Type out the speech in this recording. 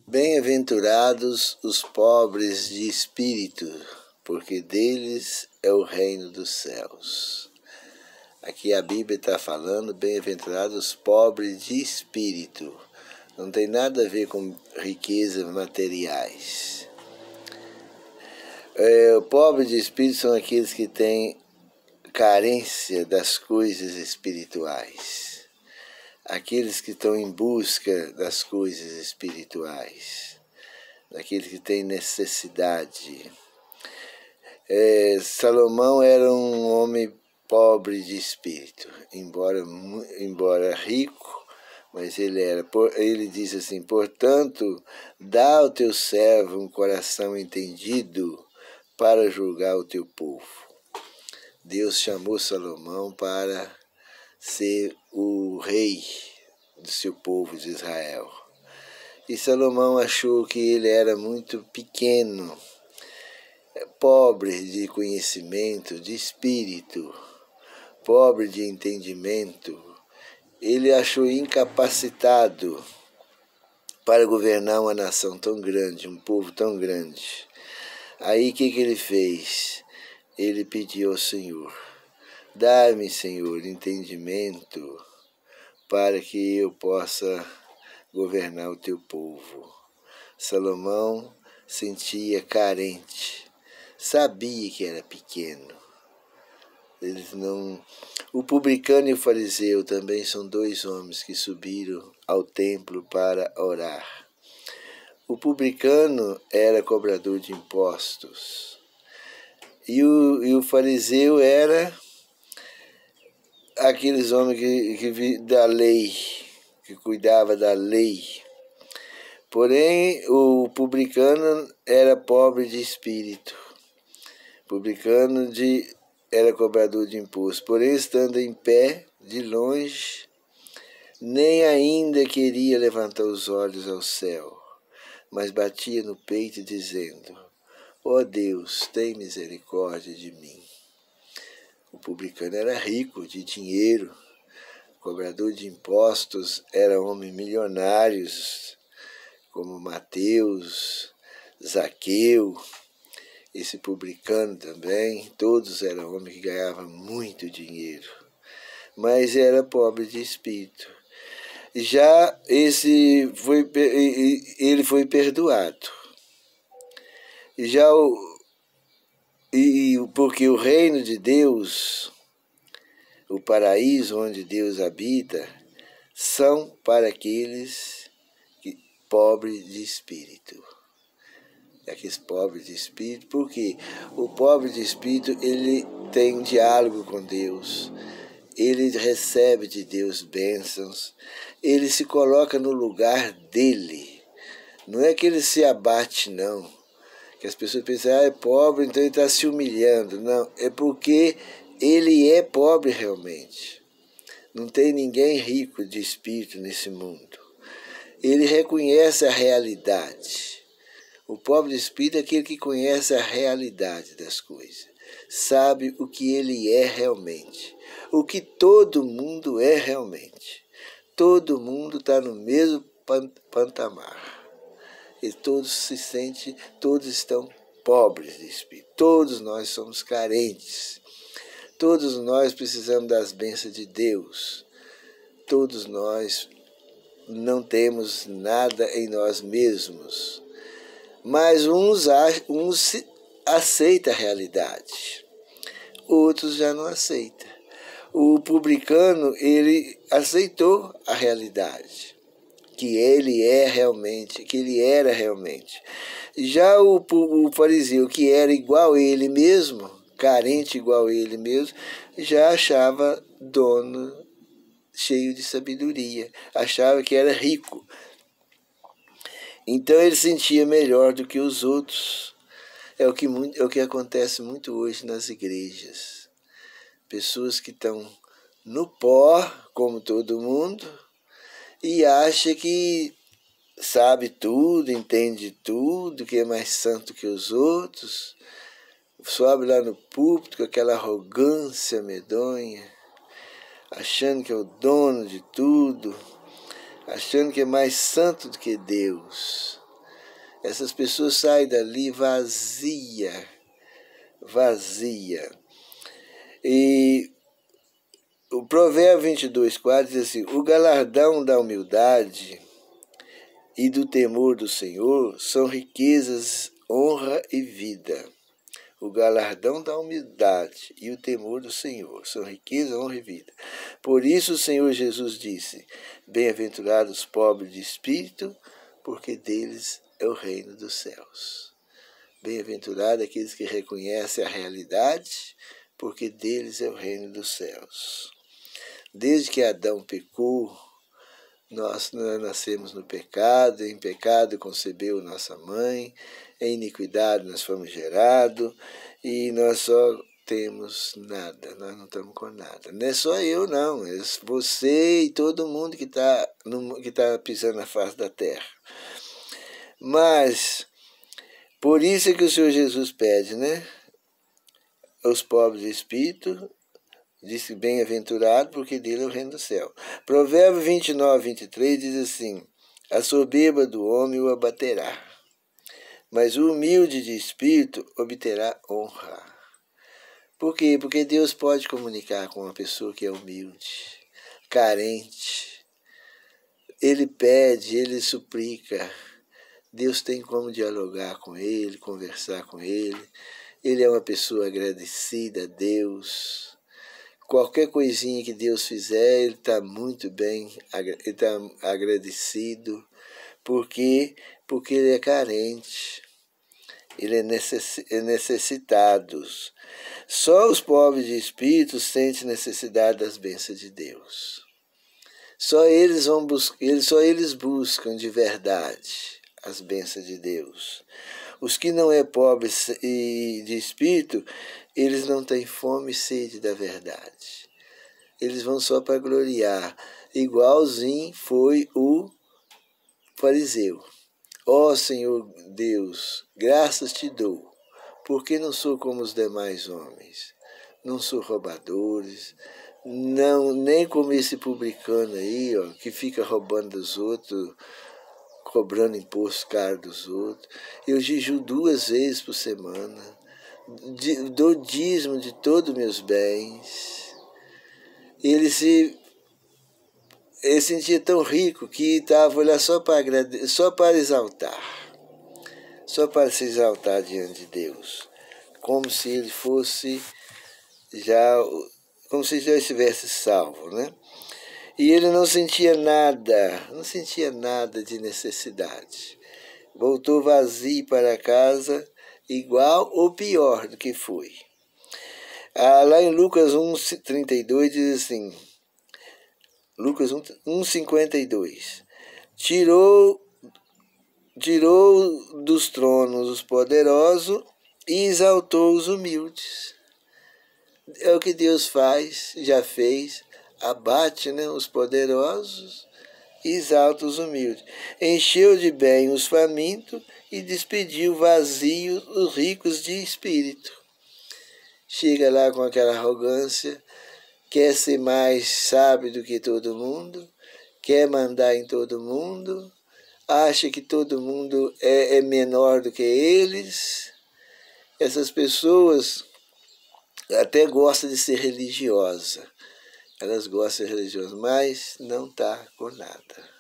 Bem-aventurados os pobres de espírito, porque deles é o reino dos céus. Aqui a Bíblia está falando, bem-aventurados os pobres de espírito. Não tem nada a ver com riquezas materiais. O pobre de espírito são aqueles que têm carência das coisas espirituais. Aqueles que estão em busca das coisas espirituais, daqueles que têm necessidade. Salomão era um homem pobre de espírito, embora rico, mas ele diz assim: portanto, dá ao teu servo um coração entendido para julgar o teu povo. Deus chamou Salomão para ser o rei do seu povo de Israel. E Salomão achou que ele era muito pequeno, pobre de conhecimento, de espírito, pobre de entendimento. Ele achou incapacitado para governar uma nação tão grande, um povo tão grande. Aí o que ele fez? Ele pediu ao Senhor: dá-me, Senhor, entendimento para que eu possa governar o teu povo. Salomão sentia carente, sabia que era pequeno. O publicano e o fariseu também são dois homens que subiram ao templo para orar. O publicano era cobrador de impostos e o fariseu era aqueles homens que da lei, que cuidava da lei. Porém, o publicano era pobre de espírito. O publicano era cobrador de imposto. Porém, estando em pé, de longe, nem ainda queria levantar os olhos ao céu, mas batia no peito dizendo: ó Deus, tem misericórdia de mim. O publicano era rico de dinheiro, o cobrador de impostos era homem milionários, como Mateus, Zaqueu, esse publicano também, todos eram homens que ganhavam muito dinheiro, mas era pobre de espírito. Já ele foi perdoado. Porque o reino de Deus, o paraíso onde Deus habita, são para aqueles pobres de espírito. Aqueles pobres de espírito, porque o pobre de espírito, ele tem diálogo com Deus, ele recebe de Deus bênçãos, ele se coloca no lugar dele. Não é que ele se abate, não. Que as pessoas pensam: é pobre, então ele está se humilhando. Não, é porque ele é pobre realmente. Não tem ninguém rico de espírito nesse mundo. Ele reconhece a realidade. O pobre de espírito é aquele que conhece a realidade das coisas. Sabe o que ele é realmente. O que todo mundo é realmente. Todo mundo está no mesmo patamar. E todos estão pobres de espírito. Todos nós somos carentes. Todos nós precisamos das bênçãos de Deus. Todos nós não temos nada em nós mesmos. Mas uns aceitam a realidade, outros já não aceitam. O publicano, ele aceitou a realidade, que ele era realmente. Já o fariseu, que era igual a ele mesmo, carente igual a ele mesmo, já achava dono, cheio de sabedoria, achava que era rico. Então ele sentia melhor do que os outros. É o que acontece muito hoje nas igrejas. Pessoas que estão no pó, como todo mundo, e acha que sabe tudo, entende tudo, que é mais santo que os outros, sobe lá no púlpito com aquela arrogância medonha, achando que é o dono de tudo, achando que é mais santo do que Deus. essas pessoas saem dali vazia. E o Provérbio 22:4 diz assim: o galardão da humildade e do temor do Senhor são riquezas, honra e vida. O galardão da humildade e o temor do Senhor são riqueza, honra e vida. Por isso o Senhor Jesus disse: bem-aventurados os pobres de espírito, porque deles é o reino dos céus. Bem-aventurados aqueles que reconhecem a realidade, porque deles é o reino dos céus. Desde que Adão pecou, nós nascemos no pecado, em pecado concebeu nossa mãe, em iniquidade nós fomos gerados, e nós só temos nada, nós não estamos com nada. Não é só eu, não, é você e todo mundo que está pisando na face da terra. Mas, por isso é que o Senhor Jesus pede, né? Os pobres de espírito, disse bem-aventurado, porque dele é o reino do céu. Provérbio 29:23 diz assim: a soberba do homem o abaterá, mas o humilde de espírito obterá honra. Por quê? Porque Deus pode comunicar com uma pessoa que é humilde, carente. Ele pede, ele suplica. Deus tem como dialogar com ele, conversar com ele. Ele é uma pessoa agradecida a Deus. Qualquer coisinha que Deus fizer, ele está muito bem, ele está agradecido. Por quê? Porque ele é carente, ele é necessitado. Só os pobres de espírito sentem necessidade das bênçãos de Deus. Só eles buscam de verdade as bênçãos de Deus. Os que não é pobres e de espírito, eles não têm fome e sede da verdade. Eles vão só para gloriar. Igualzinho foi o fariseu. Ó Senhor Deus, graças te dou, porque não sou como os demais homens. Não sou roubadores, não, nem como esse publicano aí, ó, que fica roubando dos outros, cobrando imposto caro dos outros. Eu jejuo 2 vezes por semana, dou dízimo de todos os meus bens. Ele se sentia tão rico que estava lá só para exaltar, só para se exaltar diante de Deus, como se ele fosse como se já estivesse salvo, né? E ele não sentia nada de necessidade. Voltou vazio para casa, igual ou pior do que foi. Lá em Lucas 1:32 diz assim, Lucas 1:52, tirou dos tronos os poderosos e exaltou os humildes. É o que Deus faz, já fez, abate, né, os poderosos e exalta os humildes. Encheu de bem os famintos e despediu vazios os ricos de espírito. Chega lá com aquela arrogância, quer ser mais sábio do que todo mundo, quer mandar em todo mundo, acha que todo mundo é menor do que eles. Essas pessoas até gostam de ser religiosas. Elas gostam de ser religiosas, mas não está com nada.